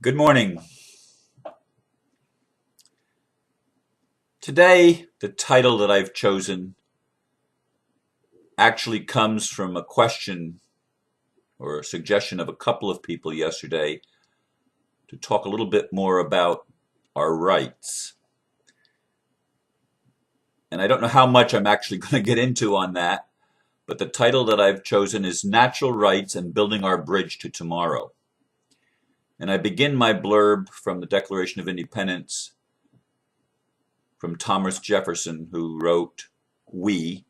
Good morning. Today, the title that I've chosen actually comes from a question or a suggestion of a couple of people yesterday to talk a little bit more about our rights. And I don't know how much I'm actually going to get into on that, but the title that I've chosen is Natural Rights and Building Our Bridge to Tomorrow. And I begin my blurb from the Declaration of Independence from Thomas Jefferson, who wrote, "We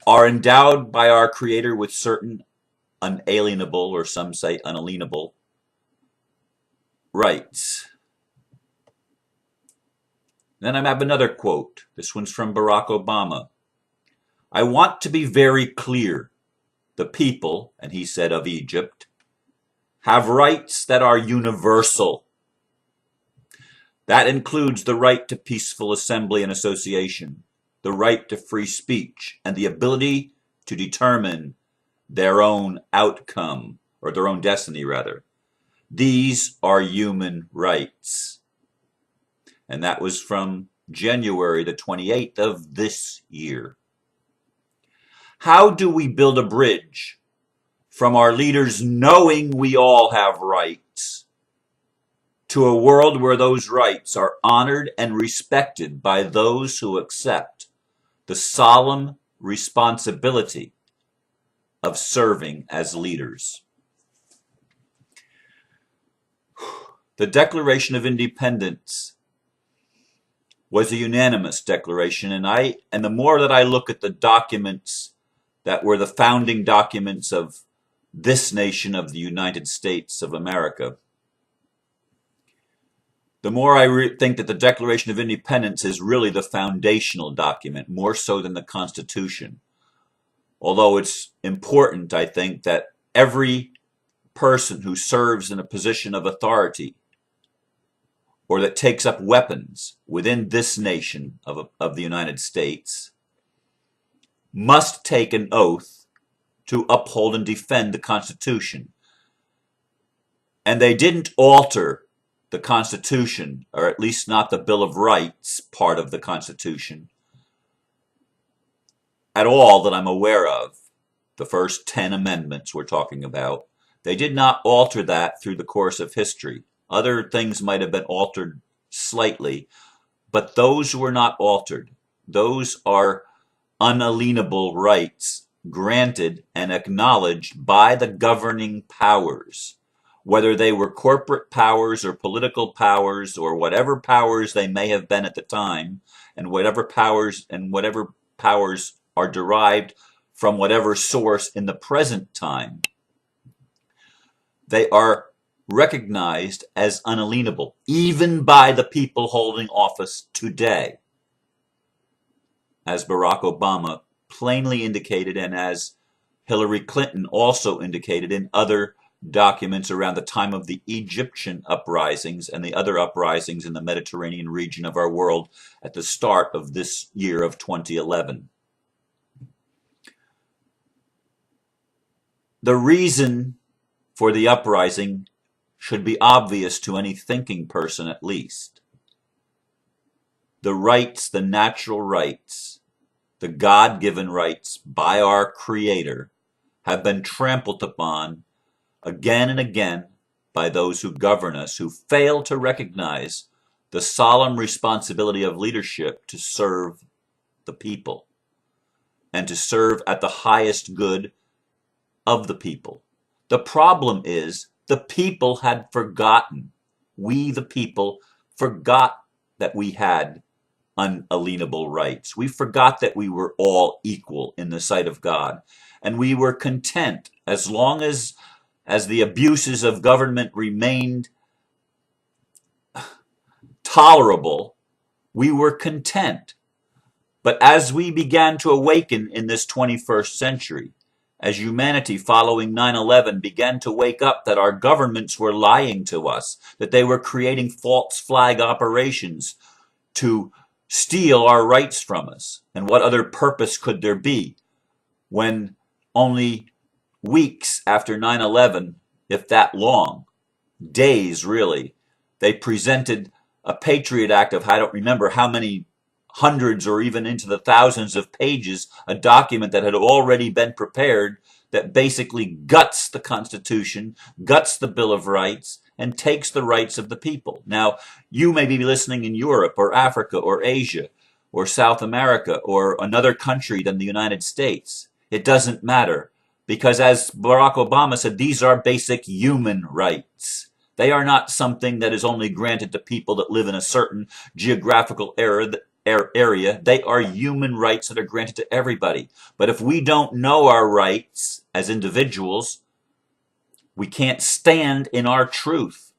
are endowed by our Creator with certain unalienable, or some say unalienable, rights." Then I have another quote. This one's from Barack Obama. "I want to be very clear. The people," and he said of Egypt, "have rights that are universal. That includes the right to peaceful assembly and association, the right to free speech, and the ability to determine their own outcome, or their own destiny, rather. These are human rights." And that was from January the 28th of this year. How do we build a bridge from our leaders knowing we all have rights to a world where those rights are honored and respected by those who accept the solemn responsibility of serving as leaders? The Declaration of Independence was a unanimous declaration, and the more that I look at the documents that were the founding documents of this nation of the United States of America, the more I think that the Declaration of Independence is really the foundational document, more so than the Constitution. Although it's important, I think, that every person who serves in a position of authority or that takes up weapons within this nation of the United States must take an oath to uphold and defend the Constitution. And they didn't alter the Constitution, or at least not the Bill of Rights part of the Constitution, at all that I'm aware of. The first 10 amendments we're talking about, they did not alter that through the course of history. Other things might have been altered slightly, but those were not altered. Those are unalienable rights granted and acknowledged by the governing powers, whether they were corporate powers or political powers or whatever powers they may have been at the time, and whatever powers are derived from whatever source in the present time. They are recognized as unalienable, even by the people holding office today, as Barack Obama plainly indicated, and as Hillary Clinton also indicated in other documents around the time of the Egyptian uprisings and the other uprisings in the Mediterranean region of our world at the start of this year of 2011. The reason for the uprising should be obvious to any thinking person, at least. The rights, the natural rights, the God-given rights by our Creator, have been trampled upon again and again by those who govern us, who fail to recognize the solemn responsibility of leadership to serve the people and to serve at the highest good of the people. The problem is the people had forgotten. We, the people, forgot that we had unalienable rights. We forgot that we were all equal in the sight of God. And we were content as long as the abuses of government remained tolerable. We were content. But as we began to awaken in this 21st century, as humanity following 9/11 began to wake up that our governments were lying to us, that they were creating false flag operations to steal our rights from us. And what other purpose could there be when only weeks after 9/11, if that long, days really, They presented a Patriot Act of, I don't remember how many hundreds or even into the thousands of pages, a document that had already been prepared that basically guts the Constitution, guts the Bill of Rights, and takes the rights of the people. Now, you may be listening in Europe or Africa or Asia or South America or another country than the United States. It doesn't matter, because as Barack Obama said, these are basic human rights. They are not something that is only granted to people that live in a certain geographical area. They are human rights that are granted to everybody. But if we don't know our rights as individuals, we can't stand in our truth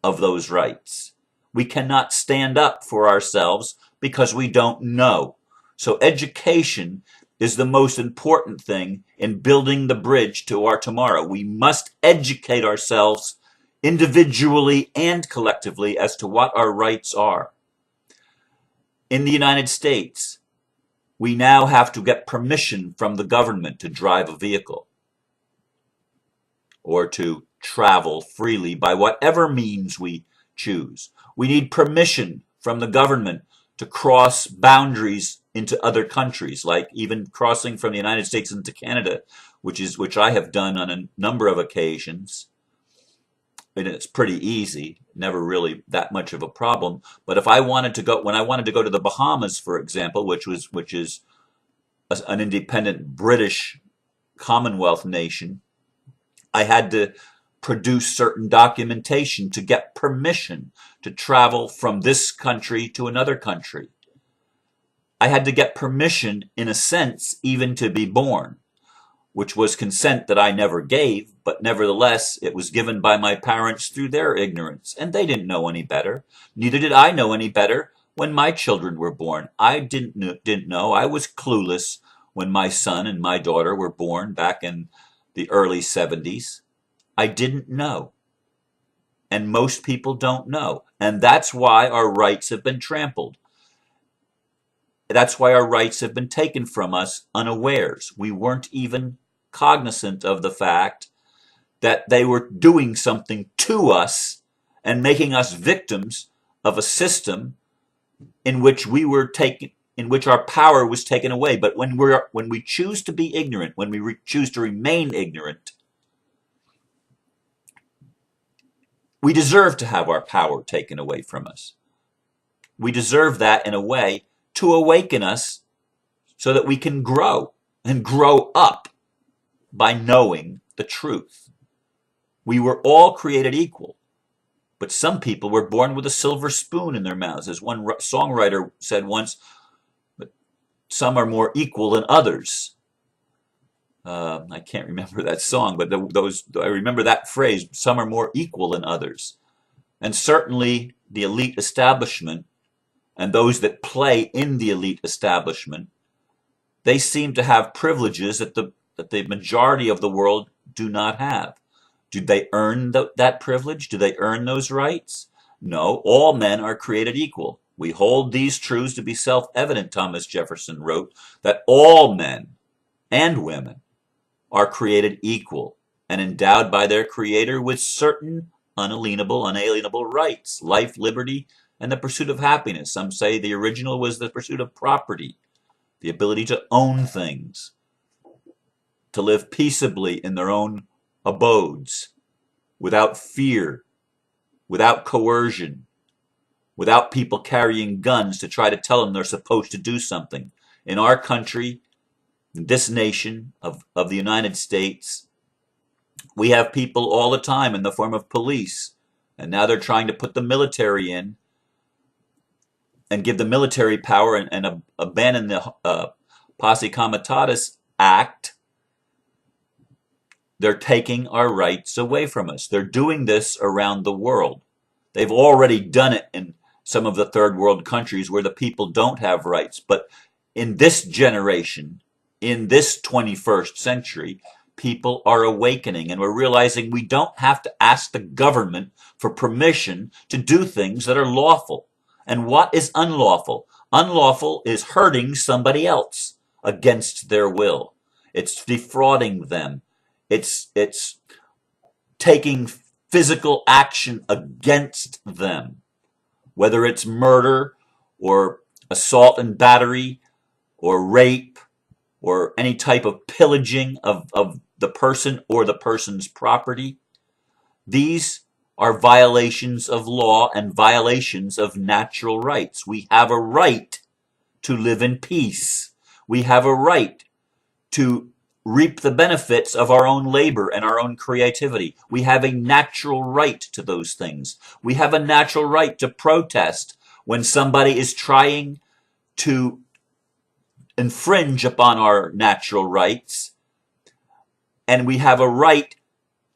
of those rights. We cannot stand up for ourselves because we don't know. So education is the most important thing in building the bridge to our tomorrow. We must educate ourselves individually and collectively as to what our rights are. In the United States, we now have to get permission from the government to drive a vehicle or to travel freely by whatever means we choose. We need permission from the government to cross boundaries into other countries, like even crossing from the United States into Canada, which I have done on a number of occasions. And it's pretty easy, never really that much of a problem. But if I wanted to go, when I wanted to go to the Bahamas, for example, which is an independent British Commonwealth nation, I had to produce certain documentation to get permission to travel from this country to another country. I had to get permission, in a sense, even to be born, which was consent that I never gave, but nevertheless, it was given by my parents through their ignorance, and they didn't know any better. Neither did I know any better when my children were born. I didn't know. I was clueless when my son and my daughter were born back in the early 70s. I didn't know. And most people don't know. And that's why our rights have been trampled. That's why our rights have been taken from us unawares. We weren't even cognizant of the fact that they were doing something to us and making us victims of a system in which in which our power was taken away. But when we choose to be ignorant, when we choose to remain ignorant, we deserve to have our power taken away from us. We deserve that, in a way, to awaken us so that we can grow and grow up by knowing the truth. We were all created equal, but some people were born with a silver spoon in their mouths. As one songwriter said once, some are more equal than others. I can't remember that song, but I remember that phrase, some are more equal than others. And certainly the elite establishment and those that play in the elite establishment, they seem to have privileges that the majority of the world do not have. Do they earn that privilege? Do they earn those rights? No, all men are created equal. We hold these truths to be self-evident, Thomas Jefferson wrote, that all men and women are created equal and endowed by their Creator with certain unalienable rights, life, liberty, and the pursuit of happiness. Some say the original was the pursuit of property, the ability to own things, to live peaceably in their own abodes, without fear, without coercion, without people carrying guns to try to tell them they're supposed to do something. In our country, in this nation of the United States, we have people all the time in the form of police, and now they're trying to put the military in and give the military power and abandon the Posse Comitatus Act. They're taking our rights away from us. They're doing this around the world. They've already done it in some of the third world countries where the people don't have rights. But in this generation, in this 21st century, people are awakening, and we're realizing we don't have to ask the government for permission to do things that are lawful. And what is unlawful? Unlawful is hurting somebody else against their will. It's defrauding them. It's taking physical action against them, whether it's murder or assault and battery or rape or any type of pillaging of the person or the person's property. These are violations of law and violations of natural rights. We have a right to live in peace. We have a right to reap the benefits of our own labor and our own creativity. We have a natural right to those things. We have a natural right to protest when somebody is trying to infringe upon our natural rights, and we have a right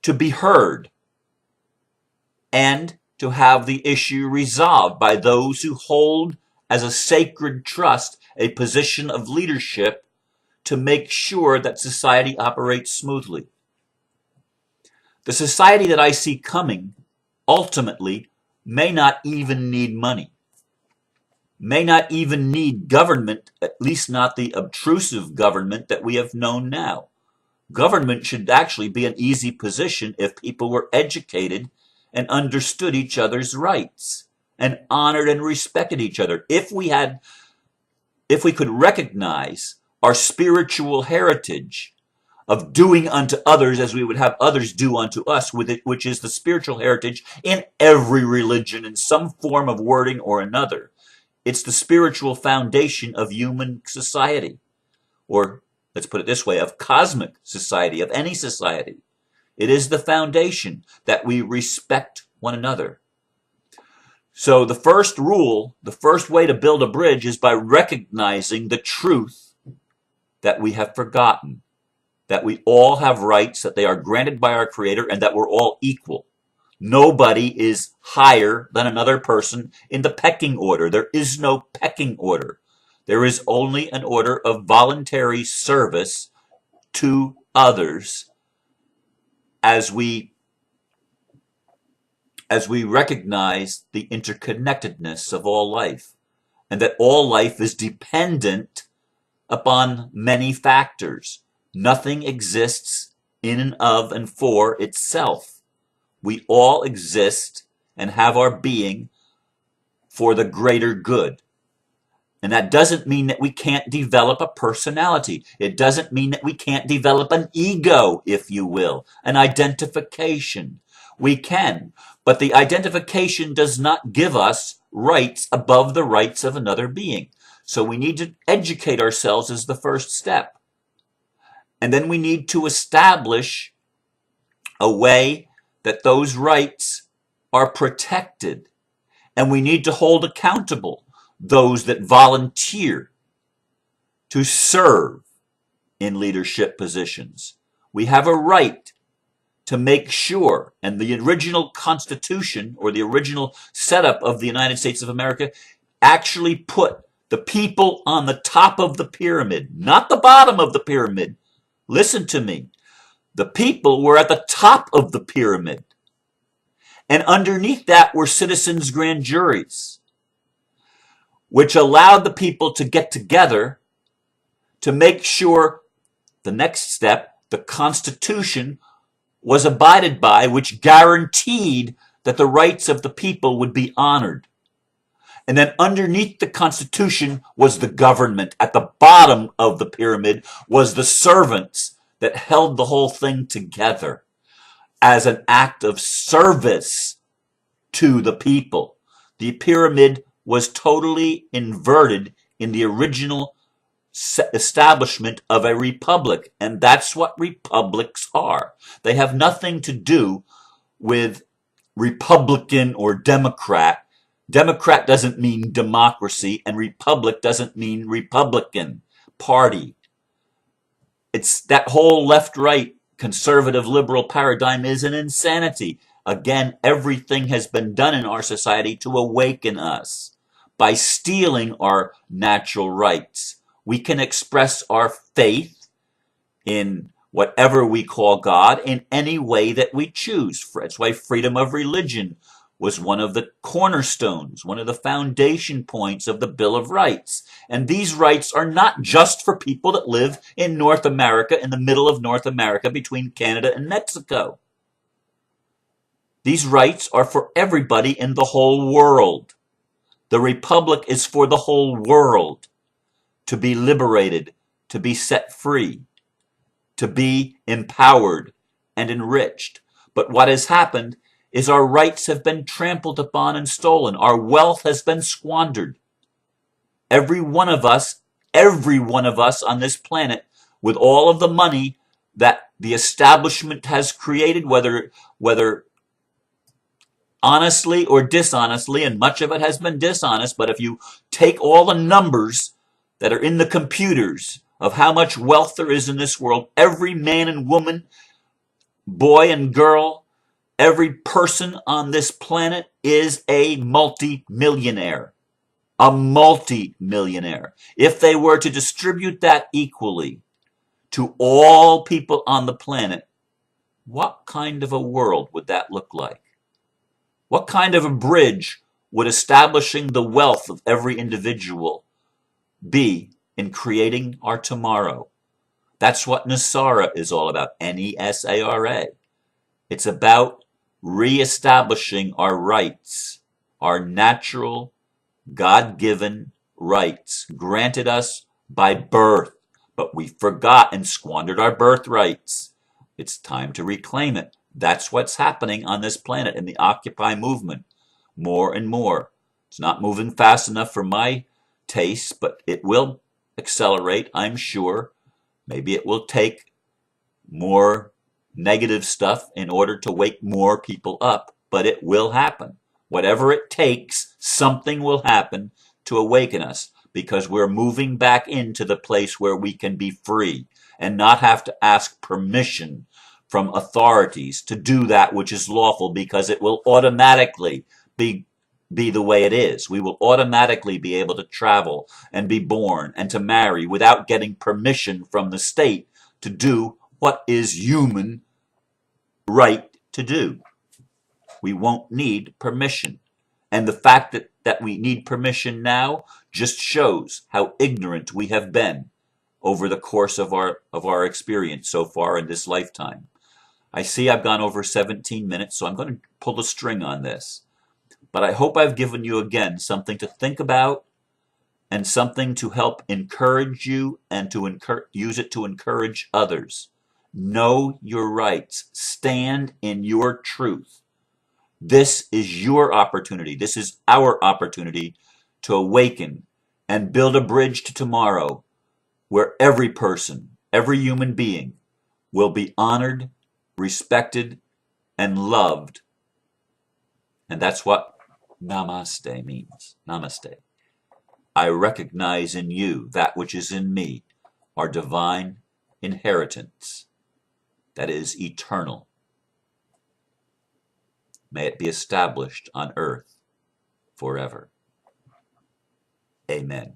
to be heard and to have the issue resolved by those who hold as a sacred trust a position of leadership to make sure that society operates smoothly. The society that I see coming ultimately may not even need money, may not even need government, at least not the obtrusive government that we have known now. Government should actually be an easy position if people were educated and understood each other's rights and honored and respected each other. If we could recognize our spiritual heritage of doing unto others as we would have others do unto us, which is the spiritual heritage in every religion in some form of wording or another. It's the spiritual foundation of human society, or let's put it this way, of cosmic society, of any society. It is the foundation that we respect one another. So the first rule, the first way to build a bridge is by recognizing the truth that we have forgotten, that we all have rights, that they are granted by our Creator, and that we're all equal. Nobody is higher than another person in the pecking order. There is no pecking order. There is only an order of voluntary service to others as we recognize the interconnectedness of all life, and that all life is dependent upon many factors. Nothing exists in and of and for itself. We all exist and have our being for the greater good. And that doesn't mean that we can't develop a personality. It doesn't mean that we can't develop an ego, if you will, an identification. We can, but the identification does not give us rights above the rights of another being. So we need to educate ourselves as the first step. And then we need to establish a way that those rights are protected. And we need to hold accountable those that volunteer to serve in leadership positions. We have a right to make sure, and the original Constitution or the original setup of the United States of America actually put the people on the top of the pyramid, not the bottom of the pyramid. Listen to me. The people were at the top of the pyramid. And underneath that were citizens' grand juries, which allowed the people to get together to make sure the next step, the Constitution, was abided by, which guaranteed that the rights of the people would be honored. And then underneath the Constitution was the government. At the bottom of the pyramid was the servants that held the whole thing together as an act of service to the people. The pyramid was totally inverted in the original establishment of a republic, and that's what republics are. They have nothing to do with Republican or Democrat. Democrat doesn't mean democracy, and republic doesn't mean Republican Party. It's that whole left-right conservative liberal paradigm is an insanity. Again, everything has been done in our society to awaken us by stealing our natural rights. We can express our faith in whatever we call God in any way that we choose. That's why freedom of religion was one of the cornerstones, one of the foundation points of the Bill of Rights. And these rights are not just for people that live in North America, in the middle of North America between Canada and Mexico. These rights are for everybody in the whole world. The Republic is for the whole world to be liberated, to be set free, to be empowered and enriched. But what has happened is our rights have been trampled upon and stolen. Our wealth has been squandered. Every one of us on this planet, with all of the money that the establishment has created, whether honestly or dishonestly, and much of it has been dishonest, but if you take all the numbers that are in the computers of how much wealth there is in this world, every man and woman, boy and girl, every person on this planet is a multi-millionaire. A multi-millionaire. If they were to distribute that equally to all people on the planet, what kind of a world would that look like? What kind of a bridge would establishing the wealth of every individual be in creating our tomorrow? That's what Nasara is all about, N-E-S-A-R-A. It's about reestablishing our rights, our natural, God-given rights granted us by birth, but we forgot and squandered our birthrights. It's time to reclaim it. That's what's happening on this planet in the Occupy movement. More and more. It's not moving fast enough for my taste, but it will accelerate, I'm sure. Maybe it will take more negative stuff in order to wake more people up, but it will happen. Whatever it takes, something will happen to awaken us, because we're moving back into the place where we can be free and not have to ask permission from authorities to do that which is lawful, because it will automatically be the way it is. We will automatically be able to travel and be born and to marry without getting permission from the state to do what is human right to do. We won't need permission. And the fact that we need permission now just shows how ignorant we have been over the course of our experience so far in this lifetime. I see I've gone over 17 minutes, so I'm going to pull the string on this. But I hope I've given you again something to think about and something to help encourage you and to use it to encourage others. Know your rights. Stand in your truth. This is your opportunity. This is our opportunity to awaken and build a bridge to tomorrow where every person, every human being will be honored, respected, and loved. And that's what Namaste means. Namaste. I recognize in you that which is in me, our divine inheritance that is eternal. May it be established on earth forever. Amen.